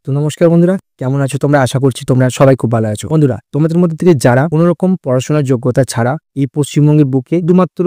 তো নমস্কার বন্ধুরা, কেমন আছো তোমরা? আশা করছি তোমরা সবাই খুব ভালো আছো। বন্ধুরা, তোমাদের মধ্যে থেকে যারা কোনো রকম পড়াশোনার যোগ্যতা ছাড়া এই পশ্চিমবঙ্গের বুকে শুধুমাত্র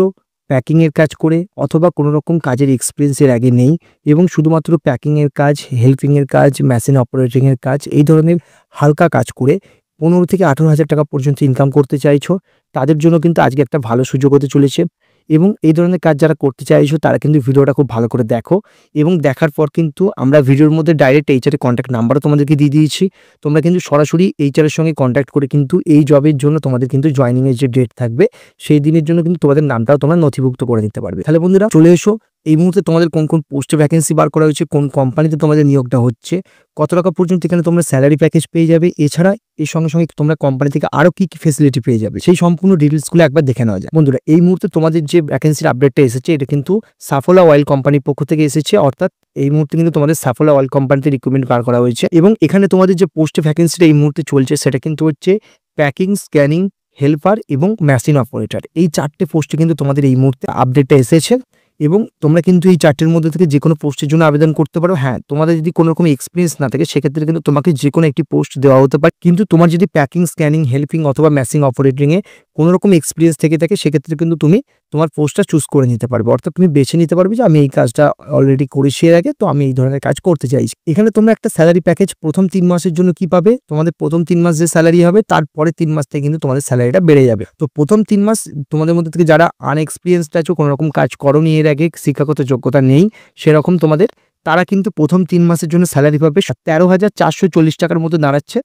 প্যাকিং এর কাজ করে অথবা কোনো রকম কাজের এক্সপিরিয়েন্স এর আগে নেই এবং শুধুমাত্র প্যাকিং এর কাজ, হেল্পিং এর কাজ, মেশিন অপারেটিং এর কাজ, এই ধরনের হালকা কাজ করে 15 থেকে 18,000 টাকা পর্যন্ত ইনকাম করতে চাইছো, তাদের জন্য কিন্তু আজকে একটা ভালো সুযোগ হতে চলেছে। এবং এই ধরনের কাজ যারা করতে চাইছো তারা কিন্তু ভিডিওটা খুব ভালো করে দেখো এবং দেখার পর কিন্তু আমরা ভিডিওর মধ্যে ডাইরেক্ট এইচআর এর কন্ট্যাক্ট নাম্বারও তোমাদেরকে দিয়ে দিয়েছি। তোমরা কিন্তু সরাসরি এইচআর এর সঙ্গে কন্ট্যাক্ট করে কিন্তু এই জবের জন্য তোমাদের কিন্তু জয়েনিং এর যে ডেট থাকবে সেই দিনের জন্য কিন্তু তোমাদের নামটাও তোমরা নথিভুক্ত করে নিতে পারবে। তাহলে বন্ধুরা চলে এসো, এই মুহূর্তে তোমাদের কোন কোন পোস্টে ভ্যাকেন্সি বার করা হয়েছে, কোন কোম্পানিতে তোমাদের নিয়োগটা হচ্ছে, কত টাকা পর্যন্ত এখানে তোমরা স্যালারি প্যাকেজ পেয়ে যাবে, এছাড়া এর সঙ্গে সঙ্গে তোমরা কোম্পানি থেকে আরো কি কি ফেসিলিটি পেয়ে যাবে সেই সম্পূর্ণ ডিটেলসগুলো একবার দেখে নেওয়া যায়। বন্ধুরা, এই মুহূর্তে তোমাদের যে ভ্যাকেন্সির আপডেটটা এসেছে এটা কিন্তু সাফোলা অয়েল কোম্পানির পক্ষ থেকে এসেছে। অর্থাৎ এই মুহূর্তে কিন্তু তোমাদের সাফোলা অয়েল কোম্পানিতে রিক্রুটমেন্ট বার করা হয়েছে এবং এখানে তোমাদের যে পোস্টে ভ্যাকেন্সিটা এই মুহূর্তে চলছে সেটা কিন্তু হচ্ছে প্যাকিং, স্ক্যানিং, হেল্পার এবং মেশিন অপারেটর। এই 4টে পোস্টে কিন্তু তোমাদের এই মুহূর্তে আপডেটটা এসেছে এবং তোমরা কিন্তু এই 4টের মধ্যে থেকে যে কোনো পোস্টের জন্য আবেদন করতে পারো। হ্যাঁ, তোমাদের যদি কোনো রকম এক্সপিরিয়েন্স না থাকে সেক্ষেত্রে কিন্তু তোমাকে যে কোনো একটি পোস্ট দেওয়া হতে পারে, কিন্তু তোমার যদি প্যাকিং, স্ক্যানিং, হেল্পিং অথবা মেশিন অপারেটিংয়ে কোনো রকম এক্সপিরিয়েন্স থেকে থাকে সেক্ষেত্রে কিন্তু তুমি তোমার পোস্টটা চুজ করে নিতে পারবে। অর্থাৎ তুমি বেছে নিতে পারবে যে আমি এই কাজটা অলরেডি করেছি এর আগে, তো আমি এই ধরনের কাজ করতে চাইছি। এখানে তোমরা একটা স্যালারি প্যাকেজ প্রথম 3 মাসের জন্য কি পাবে, তোমাদের প্রথম 3 মাস যে স্যালারি হবে তারপরে 3 মাস থেকে কিন্তু তোমাদের স্যালারিটা বেড়ে যাবে। তো প্রথম 3 মাস তোমাদের মধ্যে থেকে যারা আনএক্সপিরিয়েন্সড আছো, কোনো রকম কাজ করোনি এর আগে, শিক্ষাগত যোগ্যতা নেই সেরকম তোমাদের, তারা কিন্তু প্রথম 3 মাসের জন্য স্যালারি পাবে 13,440 টাকার মতো দাঁড়াচ্ছে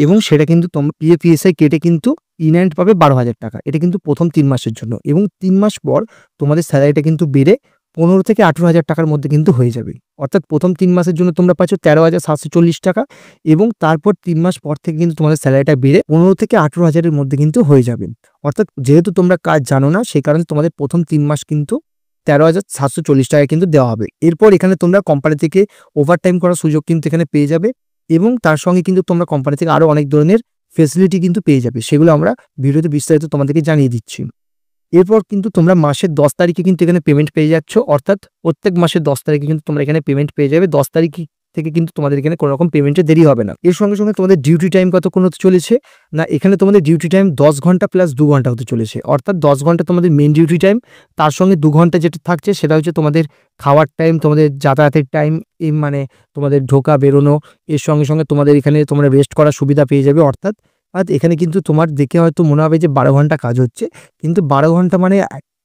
এবং সেটা কিন্তু তোমরা পিএফ-ইএসআই কেটে কিন্তু ইন হ্যান্ড পাবে 12,000 টাকা। এটা কিন্তু প্রথম 3 মাসের জন্য এবং 3 মাস পর তোমাদের স্যালারিটা কিন্তু বেড়ে 15 থেকে 18,000 টাকার মধ্যে কিন্তু হয়ে যাবে। অর্থাৎ প্রথম 3 মাসের জন্য তোমরা পাচ্ছ 13,740 টাকা এবং তারপর 3 মাস পর থেকে কিন্তু তোমাদের স্যালারিটা বেড়ে 15 থেকে 18,000 এর মধ্যে কিন্তু হয়ে যাবে। অর্থাৎ যেহেতু তোমরা কাজ জানো না সেই কারণে তোমাদের প্রথম 3 মাস কিন্তু 13,740 টাকা কিন্তু দেওয়া হবে। এরপর এখানে তোমরা কোম্পানি থেকে ওভারটাইম করার সুযোগ কিন্তু এখানে পেয়ে যাবে এবং তার সঙ্গে কিন্তু তোমরা কোম্পানি থেকে আরো অনেক ধরনের ফেসিলিটি কিন্তু পেয়ে যাবে, সেগুলো আমরা ভিডিওতে বিস্তারিত তোমাদেরকে জানিয়ে দিচ্ছি। এরপর কিন্তু তোমরা মাসের 10 তারিখে কিন্তু এখানে পেমেন্ট পেয়ে যাচ্ছ। অর্থাৎ প্রত্যেক মাসের 10 তারিখে কিন্তু তোমরা এখানে পেমেন্ট পেয়ে যাবে। 10 তারিখ থেকে কিন্তু তোমাদের এখানে কোনো রকম পেমেন্টে দেরি হবে না। এর সঙ্গে সঙ্গে তোমাদের ডিউটি টাইম কতক্ষণ হতে চলেছে না, এখানে তোমাদের ডিউটি টাইম 10 ঘন্টা প্লাস 2 ঘন্টা হতে চলেছে। অর্থাৎ 10 ঘন্টা তোমাদের মেন ডিউটি টাইম, তার সঙ্গে 2 ঘন্টা যেটা থাকছে সেটা হচ্ছে তোমাদের খাওয়ার টাইম, তোমাদের যাতায়াতের টাইম, মানে তোমাদের ঢোকা বেরোনো, এর সঙ্গে সঙ্গে তোমাদের এখানে তোমরা রেস্ট করার সুবিধা পেয়ে যাবে। অর্থাৎ এখানে কিন্তু তোমার দেখে হয়তো মনে হবে যে 12 ঘন্টা কাজ হচ্ছে, কিন্তু 12 ঘন্টা মানে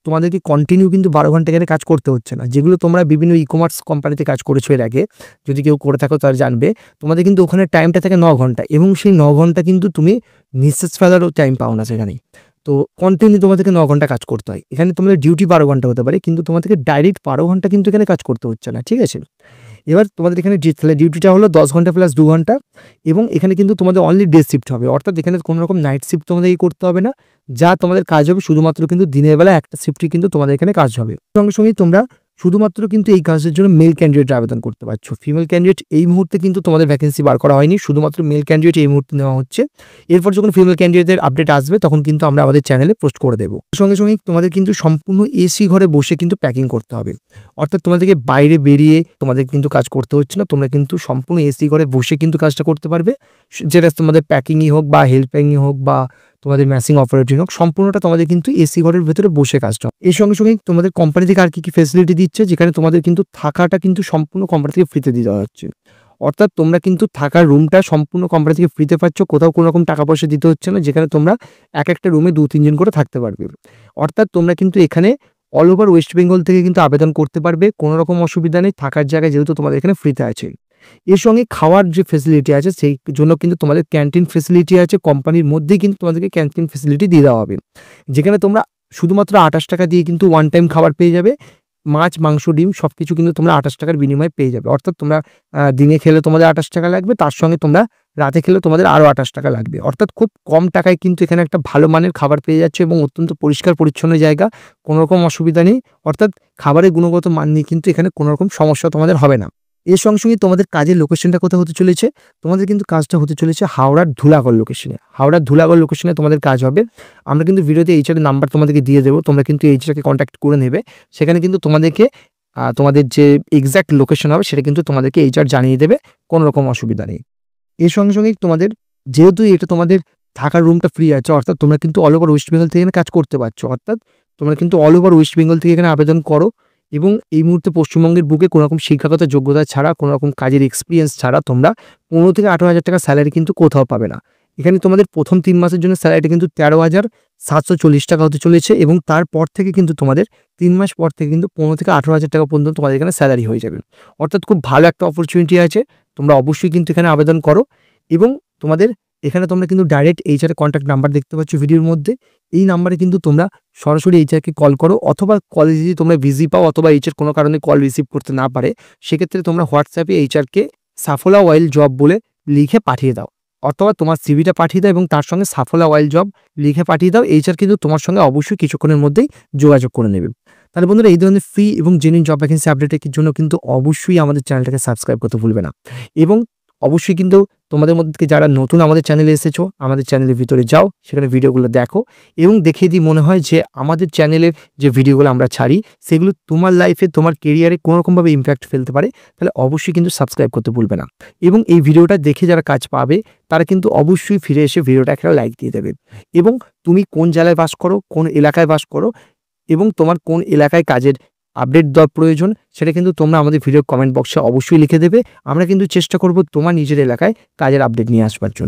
তোমাদেরকে কন্টিনিউ কিন্তু 12 ঘন্টা এখানে কাজ করতে হচ্ছে না। যেগুলো তোমরা বিভিন্ন ই-কমার্স কোম্পানিতে কাজ করেছো এর আগে, যদি কেউ করে থাকো তারা জানবে, তোমাদের কিন্তু ওখানে টাইমটা থাকে 9 ঘন্টা এবং সেই 9 ঘন্টা কিন্তু তুমি নিঃশ্বাস ফেলারও টাইম পাও না সেখানে। তো কন্টিনিউ তোমাদেরকে 9 ঘন্টা কাজ করতে হয়। এখানে তোমাদের ডিউটি 12 ঘন্টা হতে পারে কিন্তু তোমাদেরকে ডাইরেক্ট 12 ঘন্টা কিন্তু এখানে কাজ করতে হচ্ছে না, ঠিক আছে? এবার তোমাদের এখানে ডিউটিটা হলো 10 ঘন্টা প্লাস 2 ঘন্টা এবং এখানে কিন্তু তোমাদের অনলি ডে শিফট হবে। অর্থাৎ এখানে কোনো রকম নাইট শিফট তোমাদের করতে হবে না। যা তোমাদের কাজ হবে শুধুমাত্র কিন্তু দিনের বেলা একটা শিফটই কিন্তু তোমাদের এখানে কাজ হবে। সঙ্গে সঙ্গে তোমরা শুধুমাত্র কিন্তু এই কাজের জন্য মেল ক্যান্ডিডেট আবেদন করতে পারছো। ফিমেল ক্যান্ডিডেট এই মুহূর্তে কিন্তু তোমাদের ভ্যাকেন্সি বার করা হয়নি, শুধুমাত্র মেল ক্যান্ডিডেট এই মুহূর্তে নেওয়া হচ্ছে। এরপর যখন ফিমেল ক্যান্ডিডেটের আপডেট আসবে তখন কিন্তু আমরা আমাদের চ্যানেলে পোস্ট করে দেবো। সঙ্গে সঙ্গে তোমাদের কিন্তু সম্পূর্ণ এসি ঘরে বসে কিন্তু প্যাকিং করতে হবে। অর্থাৎ তোমাদেরকে বাইরে বেরিয়ে তোমাদের কিন্তু কাজ করতে হচ্ছে না, তোমরা কিন্তু সম্পূর্ণ এসি ঘরে বসে কিন্তু কাজটা করতে পারবে। যেটা তোমাদের প্যাকিংই হোক বা হেল্পিংই হোক বা তোমাদের মেশিন অপারেটিং হোক, সম্পূর্ণটা তোমাদের কিন্তু এসি ঘরের ভেতরে বসে কাজটা। এর সঙ্গে সঙ্গে তোমাদের কোম্পানি থেকে আর কি কি ফেসিলিটি দিচ্ছে, যেখানে তোমাদের কিন্তু থাকাটা কিন্তু সম্পূর্ণ কোম্পানি থেকে ফ্রিতে দিয়ে দেওয়া হচ্ছে। অর্থাৎ তোমরা কিন্তু থাকার রুমটা সম্পূর্ণ কোম্পানি থেকে ফ্রিতে পাচ্ছ, কোথাও কোনো রকম টাকা পয়সা দিতে হচ্ছে না, যেখানে তোমরা একটা রুমে 2-3 জন করে থাকতে পারবে। অর্থাৎ তোমরা কিন্তু এখানে অল ওভার ওয়েস্ট বেঙ্গল থেকে কিন্তু আবেদন করতে পারবে, কোনো রকম অসুবিধা নেই। থাকার জায়গায় যেহেতু তোমাদের এখানে ফ্রিতে আছে। এর সঙ্গে খাওয়ার যে ফেসিলিটি আছে সেই জন্য কিন্তু তোমাদের ক্যান্টিন ফেসিলিটি আছে, কোম্পানির মধ্যেই কিন্তু তোমাদেরকে ক্যান্টিন ফেসিলিটি দিয়ে দেওয়া হবে, যেখানে তোমরা শুধুমাত্র 28 টাকা দিয়ে কিন্তু ওয়ান টাইম খাবার পেয়ে যাবে। মাছ, মাংস, ডিম সবকিছু কিন্তু তোমরা 28 টাকার বিনিময়ে পেয়ে যাবে। অর্থাৎ তোমরা দিনে খেলে তোমাদের 28 টাকা লাগবে, তার সঙ্গে তোমরা রাতে খেলে তোমাদের আরও 28 টাকা লাগবে। অর্থাৎ খুব কম টাকায় কিন্তু এখানে একটা ভালো মানের খাবার পেয়ে যাচ্ছে এবং অত্যন্ত পরিষ্কার পরিচ্ছন্ন জায়গা, কোনো রকম অসুবিধা নেই। অর্থাৎ খাবারের গুণগত মান নিয়ে কিন্তু এখানে কোনো রকম সমস্যা তোমাদের হবে না। এর সঙ্গে সঙ্গে তোমাদের কাজের লোকেশনটা কোথায় হতে চলেছে, তোমাদের কিন্তু কাজটা হতে চলেছে হাওড়ার ধুলাগড় লোকেশনে। হাওড়ার ধুলাগড় লোকেশনে তোমাদের কাজ হবে। আমরা কিন্তু ভিডিওতে এইচআর নাম্বার তোমাদেরকে দিয়ে দেবো, তোমরা কিন্তু এইচআরকে কন্ট্যাক্ট করে নেবে। সেখানে কিন্তু তোমাদেরকে তোমাদের যে এক্স্যাক্ট লোকেশন হবে সেটা কিন্তু তোমাদেরকে এইচআর জানিয়ে দেবে, কোনো রকম অসুবিধা নেই। এর সঙ্গে সঙ্গে তোমাদের যেহেতু এটা তোমাদের থাকার রুমটা ফ্রি আছে, অর্থাৎ তোমরা কিন্তু অল ওভার ওয়েস্ট বেঙ্গল থেকে এখানে কাজ করতে পারছো। অর্থাৎ তোমরা কিন্তু অল ওভার ওয়েস্ট বেঙ্গল থেকে এখানে আবেদন করো এবং এই মুহূর্তে পশ্চিমবঙ্গের বুকে কোনো রকম শিক্ষাগত যোগ্যতা ছাড়া, কোনো রকম কাজের এক্সপিরিয়েন্স ছাড়া তোমরা 15 থেকে 18,000 টাকা স্যালারি কিন্তু কোথাও পাবে না। এখানে তোমাদের প্রথম 3 মাসের জন্য স্যালারিটা কিন্তু 13,740 টাকা হতে চলেছে এবং তারপর থেকে কিন্তু তোমাদের 3 মাস পর থেকে কিন্তু 15 থেকে 18,000 টাকা পর্যন্ত তোমাদের এখানে স্যালারি হয়ে যাবে। অর্থাৎ খুব ভালো একটা অপরচুনিটি আছে, তোমরা অবশ্যই কিন্তু এখানে আবেদন করো। এবং তোমাদের এখানে তোমরা কিন্তু ডাইরেক্ট এইচআর কন্ট্যাক্ট নাম্বার দেখতে পাচ্ছ ভিডিওর মধ্যে, এই নাম্বারে কিন্তু তোমরা সরাসরি এইচআরকে কল করো, অথবা কলে যদি তোমরা বিজি পাও অথবা এইচআর কোনো কারণে কল রিসিভ করতে না পারে, সেক্ষেত্রে তোমরা হোয়াটসঅ্যাপে এইচআরকে সাফলা অয়েল জব বলে লিখে পাঠিয়ে দাও, অথবা তোমার সিভিটা পাঠিয়ে দাও এবং তার সঙ্গে সাফলা অয়েল জব লিখে পাঠিয়ে দাও। এইচআর কিন্তু তোমার সঙ্গে অবশ্যই কিছুক্ষণের মধ্যেই যোগাযোগ করে নেবে। তাহলে বন্ধুরা, এই ধরনের ফ্রি এবং জেনুইন জব ভ্যাকেন্সি আপডেটের জন্য কিন্তু অবশ্যই আমাদের চ্যানেলটাকে সাবস্ক্রাইব করতে ভুলবে না। এবং অবশ্যই কিন্তু তোমাদের মধ্যে থেকে যারা নতুন আমাদের চ্যানেলে এসেছো, আমাদের চ্যানেলের ভিতরে যাও, সেখানে ভিডিওগুলো দেখো এবং দেখে যদি মনে হয় যে আমাদের চ্যানেলের যে ভিডিওগুলো আমরা ছাড়ি সেগুলো তোমার লাইফে, তোমার কেরিয়ারে কোনোরকমভাবে ইম্প্যাক্ট ফেলতে পারে, তাহলে অবশ্যই কিন্তু সাবস্ক্রাইব করতে ভুলবে না। এবং এই ভিডিওটা দেখে যারা কাজ পাবে তারা কিন্তু অবশ্যই ফিরে এসে ভিডিওটা একটা লাইক দিয়ে দেবে। এবং তুমি কোন জেলায় বাস করো, কোন এলাকায় বাস করো এবং তোমার কোন এলাকায় কাজের আপডেট দেওয়ার প্রয়োজন, সেটা কিন্তু তোমরা আমাদের ভিডিও কমেন্ট বক্সে অবশ্যই লিখে দেবে। আমরা কিন্তু চেষ্টা করব তোমার নিজের এলাকায় কাজের আপডেট নিয়ে আসবার জন্য।